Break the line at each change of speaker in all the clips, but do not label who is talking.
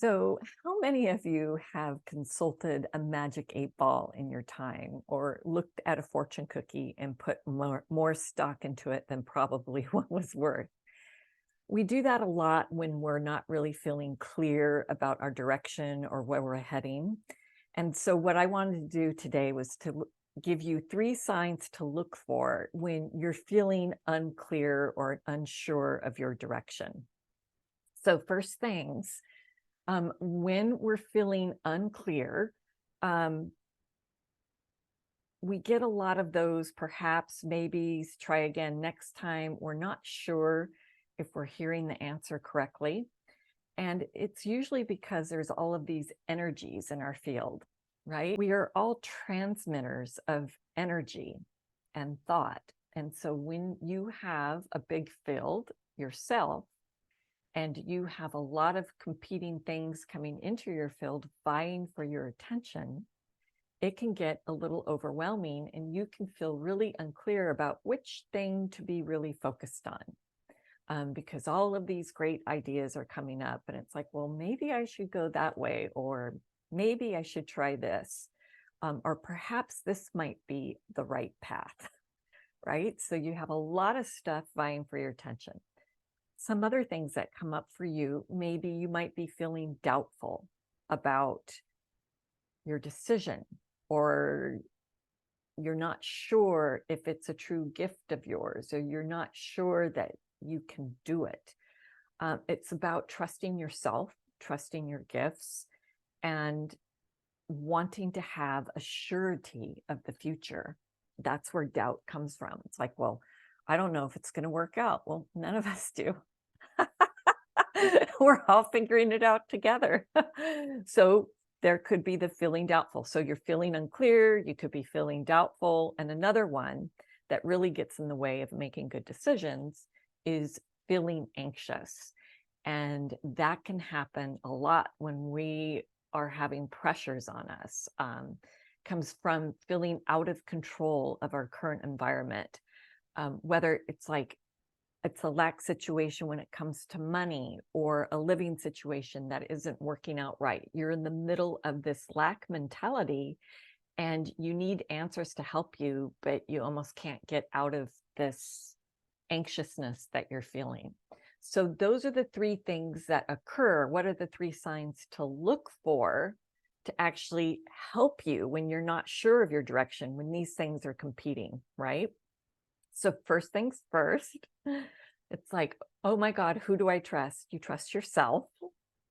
So, how many of you have consulted a magic 8 ball in your time or looked at a fortune cookie and put more stock into it than probably what was worth? We do that a lot when we're not really feeling clear about our direction or where we're heading. And so, what I wanted to do today was to give you 3 signs to look for when you're feeling unclear or unsure of your direction. So, first things, when we're feeling unclear, um, we get a lot of those perhaps, maybes, try again next time. We're not sure if we're hearing the answer correctly. And it's usually because there's all of these energies in our field, right? We are all transmitters of energy and thought. And so when you have a big field yourself, and you have a lot of competing things coming into your field vying for your attention, it can get a little overwhelming and you can feel really unclear about which thing to be really focused on. Because all of these great ideas are coming up and it's like, well, maybe I should go that way, or maybe I should try this, or perhaps this might be the right path, right? So you have a lot of stuff vying for your attention. Some other things that come up for you, maybe you might be feeling doubtful about your decision, or you're not sure if it's a true gift of yours, or you're not sure that you can do it. It's about trusting yourself, trusting your gifts, and wanting to have a surety of the future. That's where doubt comes from. It's like, well, I don't know if it's going to work out. Well, none of us do. We're all figuring it out together. So there could be the feeling doubtful. So you're feeling unclear, you could be feeling doubtful. And another one that really gets in the way of making good decisions is feeling anxious. And that can happen a lot when we are having pressures on us. Comes from feeling out of control of our current environment, whether it's like it's a lack situation when it comes to money, or a living situation that isn't working out right. You're in the middle of this lack mentality and you need answers to help you, but you almost can't get out of this anxiousness that you're feeling. So those are the 3 things that occur. What are the 3 signs to look for to actually help you when you're not sure of your direction, when these things are competing, right? So first things first, it's like, oh my God, who do I trust? You trust yourself.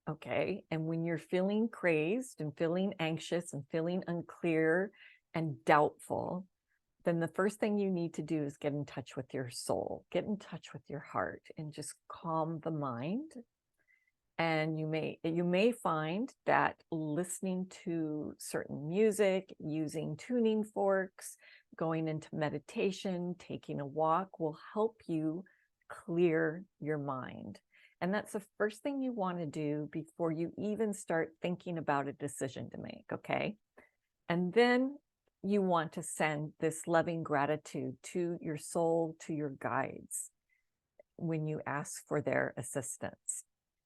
Okay. And when you're feeling crazed and feeling anxious and feeling unclear and doubtful, then the first thing you need to do is get in touch with your soul, get in touch with your heart, and just calm the mind. And you may find that listening to certain music, using tuning forks, going into meditation, taking a walk will help you clear your mind. And that's the first thing you want to do before you even start thinking about a decision to make, okay? And then you want to send this loving gratitude to your soul, to your guides, when you ask for their assistance.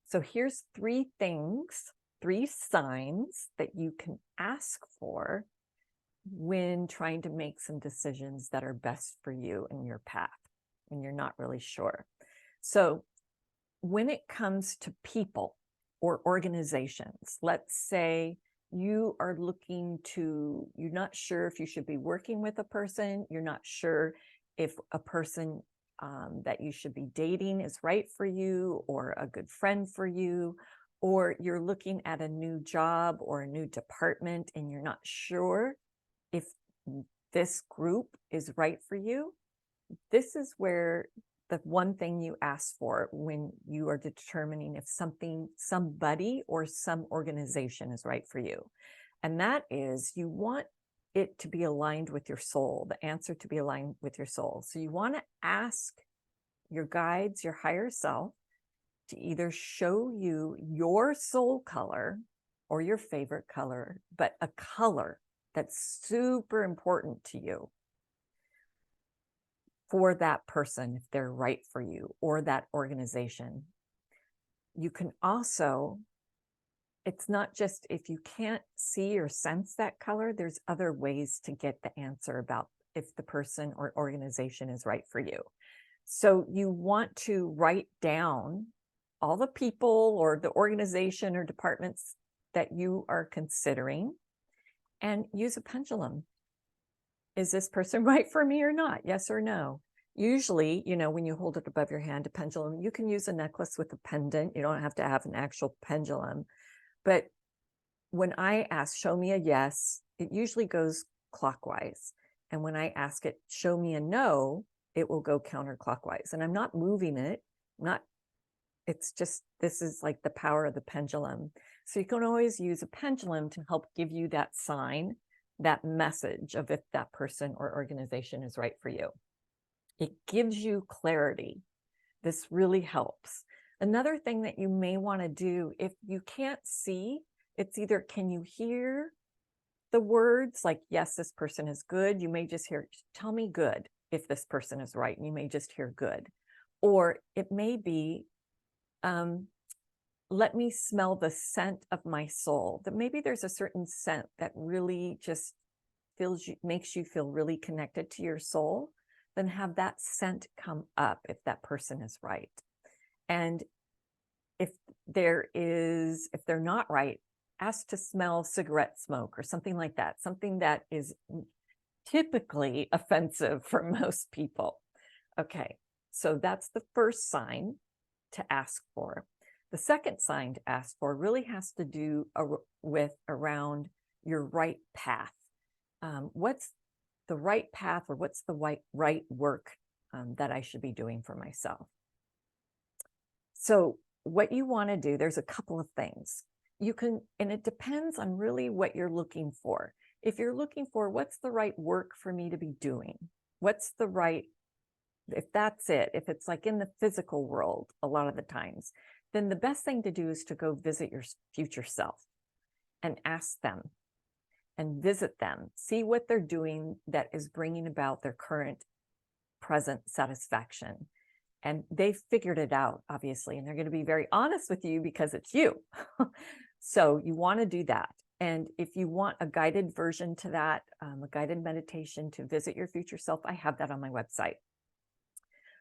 So here's 3 things, 3 signs that you can ask for when trying to make some decisions that are best for you in your path, and you're not really sure. So when it comes to people or organizations, let's say you are you're not sure if you should be working with a person, you're not sure if a person that you should be dating is right for you or a good friend for you, or you're looking at a new job or a new department and you're not sure if this group is right for you. This is where the one thing you ask for when you are determining if somebody or some organization is right for you. And that is, you want it to be aligned with your soul, the answer to be aligned with your soul. So you want to ask your guides, your higher self, to either show you your soul color or your favorite color, but a color that's super important to you for that person, if they're right for you, or that organization. You can also it's not just if you can't see or sense that color, there's other ways to get the answer about if the person or organization is right for you. So you want to write down all the people or the organization or departments that you are considering and use a pendulum. Is this person right for me or not? Yes or no? Usually, when you hold it above your hand, a pendulum, you can use a necklace with a pendant. You don't have to have an actual pendulum. But when I ask, show me a yes, it usually goes clockwise. And when I ask it, show me a no, it will go counterclockwise. And I'm not moving it, it's just, this is like the power of the pendulum. So you can always use a pendulum to help give you that sign, that message of if that person or organization is right for you. It gives you clarity. This really helps. Another thing that you may want to do, if you can't see, it's either can you hear the words like, yes, this person is good. You may just hear, tell me good if this person is right. And you may just hear good. Or it may be, let me smell the scent of my soul. That maybe there's a certain scent that really just makes you feel really connected to your soul. Then have that scent come up if that person is right. And if they're not right, ask to smell cigarette smoke or something like that, something that is typically offensive for most people. Okay, so that's the first sign to ask for. The second sign to ask for really has to do with around your right path. What's the right path, or what's the right work that I should be doing for myself? So what you want to do, there's a couple of things. And it depends on really what you're looking for. If you're looking for what's the right work for me to be doing, if that's it, if it's like in the physical world, a lot of the times, then the best thing to do is to go visit your future self and ask them and visit them, see what they're doing that is bringing about their current present satisfaction. And they've figured it out, obviously, and they're going to be very honest with you because it's you. So you want to do that. And if you want a guided version to that, a guided meditation to visit your future self, I have that on my website.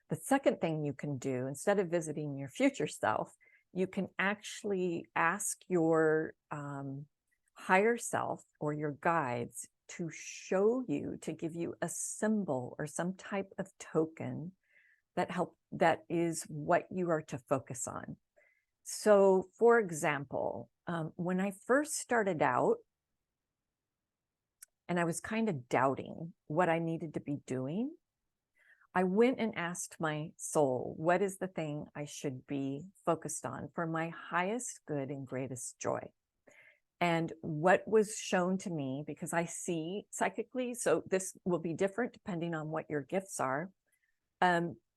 The second thing you can do, instead of visiting your future self, you can actually ask your higher self or your guides to give you a symbol or some type of token that is what you are to focus on. So, for example, when I first started out and I was kind of doubting what I needed to be doing, I went and asked my soul, what is the thing I should be focused on for my highest good and greatest joy? And what was shown to me, because I see psychically, so this will be different depending on what your gifts are.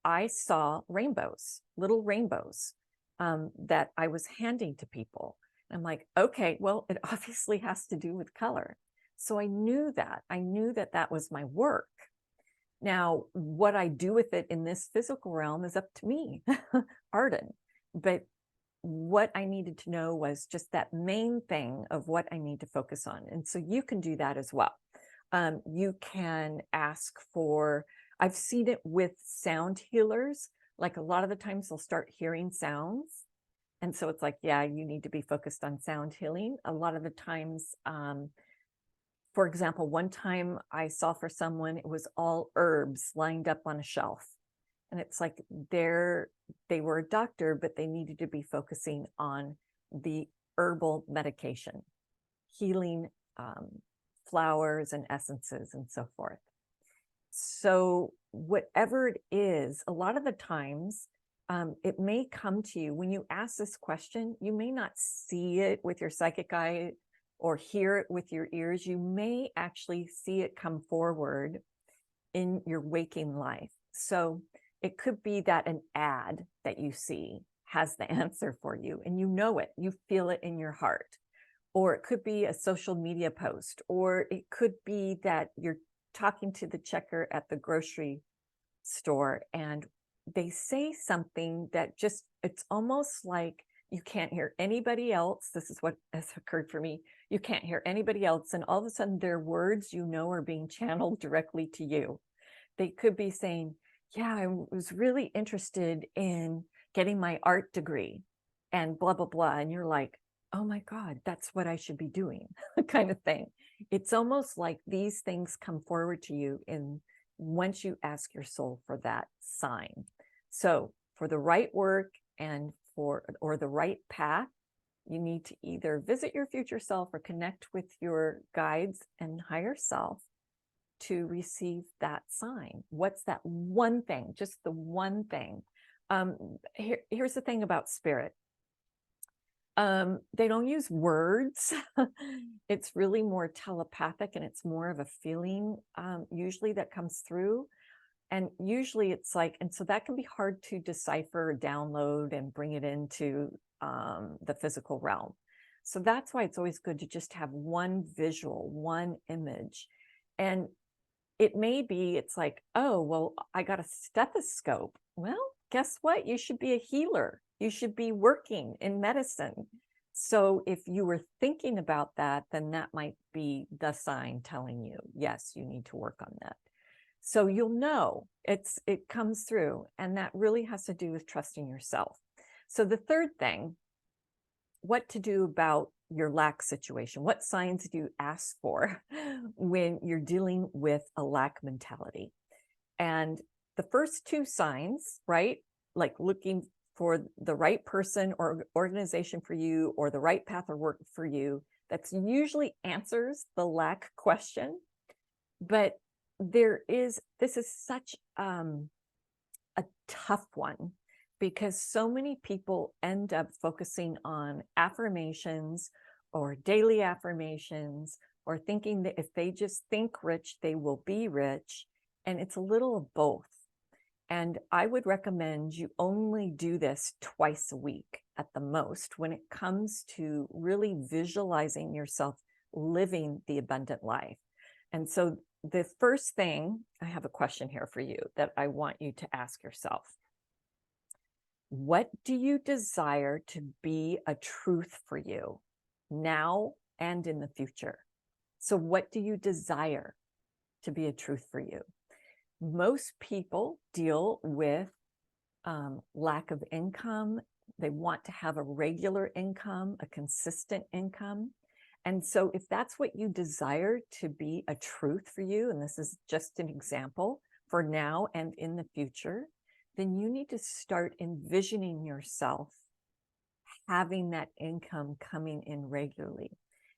I saw rainbows, little rainbows that I was handing to people. I'm like, okay, well, it obviously has to do with color. So I knew that that was my work. Now, what I do with it in this physical realm is up to me, Arden. But what I needed to know was just that main thing of what I need to focus on. And so you can do that as well. You can ask for, I've seen it with sound healers. Like a lot of the times they'll start hearing sounds. And so it's like, yeah, you need to be focused on sound healing. A lot of the times, for example, one time I saw for someone, it was all herbs lined up on a shelf. And it's like they were a doctor, but they needed to be focusing on the herbal medication, healing flowers and essences and so forth. So whatever it is, a lot of the times it may come to you when you ask this question. You may not see it with your psychic eye or hear it with your ears. You may actually see it come forward in your waking life. So it could be that an ad that you see has the answer for you and you know it, you feel it in your heart. Or it could be a social media post, or it could be that you're talking to the checker at the grocery store and they say something that just, it's almost like you can't hear anybody else. This is what has occurred for me. You can't hear anybody else. And all of a sudden their words, are being channeled directly to you. They could be saying, yeah, I was really interested in getting my art degree and blah, blah, blah. And you're like, oh my God, that's what I should be doing, kind of thing. It's almost like these things come forward to you once you ask your soul for that sign. So for the right work or the right path, you need to either visit your future self or connect with your guides and higher self to receive that sign. What's that one thing? Just the one thing. Here's the thing about spirit. They don't use words. It's really more telepathic, and it's more of a feeling usually that comes through. And usually it's like, and so that can be hard to decipher, download, and bring it into the physical realm. So that's why it's always good to just have one visual, one image. And it may be, it's like, oh, well, I got a stethoscope. Well, guess what? You should be a healer. You should be working in medicine. So if you were thinking about that, then that might be the sign telling you, yes, you need to work on that. So you'll know it comes through, and that really has to do with trusting yourself. So the third thing, what to do about your lack situation. What signs do you ask for when you're dealing with a lack mentality? And the first two signs, right? Like looking for the right person or organization for you, or the right path or work for you, that's usually answers the lack question. But this is such a tough one, because so many people end up focusing on affirmations or daily affirmations, or thinking that if they just think rich, they will be rich. And it's a little of both. And I would recommend you only do this twice a week at the most when it comes to really visualizing yourself living the abundant life. And so the first thing, I have a question here for you that I want you to ask yourself. What do you desire to be a truth for you now and in the future? So what do you desire to be a truth for you? Most people deal with lack of income. They want to have a regular income, a consistent income. And so if that's what you desire to be a truth for you, and this is just an example for now and in the future, then you need to start envisioning yourself having that income coming in regularly.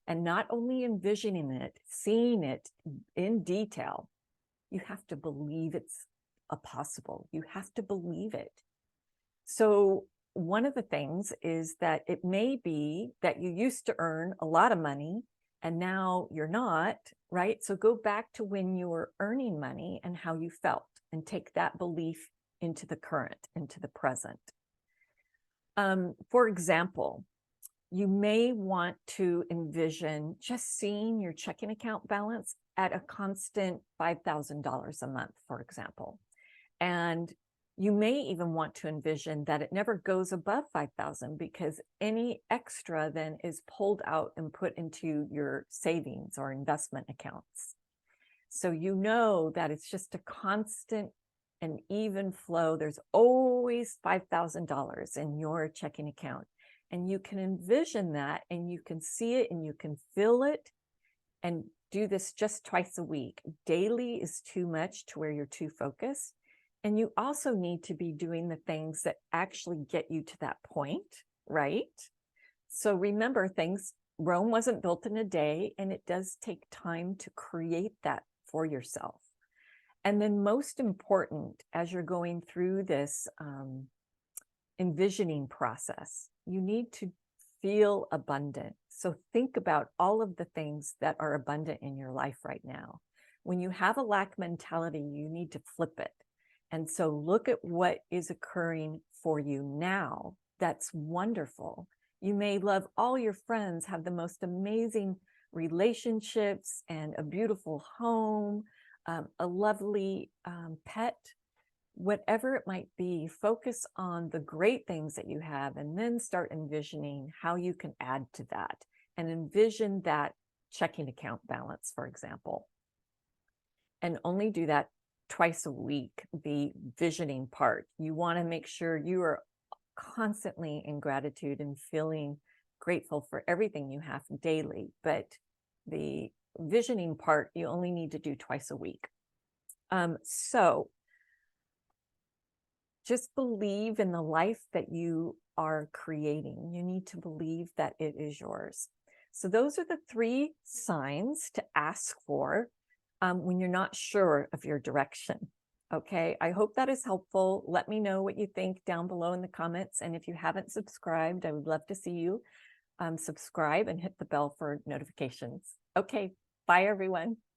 And not only envisioning it, seeing it in detail, you have to believe it's possible. You have to believe it. So one of the things is that it may be that you used to earn a lot of money and now you're not, right? So go back to when you were earning money and how you felt, and take that belief into the current, into the present. For example, you may want to envision just seeing your checking account balance at a constant $5,000 a month, for example. And you may even want to envision that it never goes above 5,000, because any extra then is pulled out and put into your savings or investment accounts. So you know that it's just a constant and even flow. There's always $5,000 in your checking account. And you can envision that, and you can see it, and you can feel it, and do this just twice a week. Daily is too much to where you're too focused. And you also need to be doing the things that actually get you to that point, right? So remember, Rome wasn't built in a day, and it does take time to create that for yourself. And then most important, as you're going through this envisioning process, you need to feel abundant. So think about all of the things that are abundant in your life right now. When you have a lack mentality, you need to flip it. And so look at what is occurring for you now. That's wonderful. You may love all your friends, have the most amazing relationships and a beautiful home, a lovely pet, whatever it might be, focus on the great things that you have and then start envisioning how you can add to that, and envision that checking account balance, for example. And only do that twice a week, the visioning part. You want to make sure you are constantly in gratitude and feeling grateful for everything you have daily. But the visioning part, you only need to do twice a week. So just believe in the life that you are creating. You need to believe that it is yours. So those are the 3 signs to ask for when you're not sure of your direction. Okay, I hope that is helpful. Let me know what you think down below in the comments. And if you haven't subscribed, I would love to see you subscribe and hit the bell for notifications. Okay, bye everyone.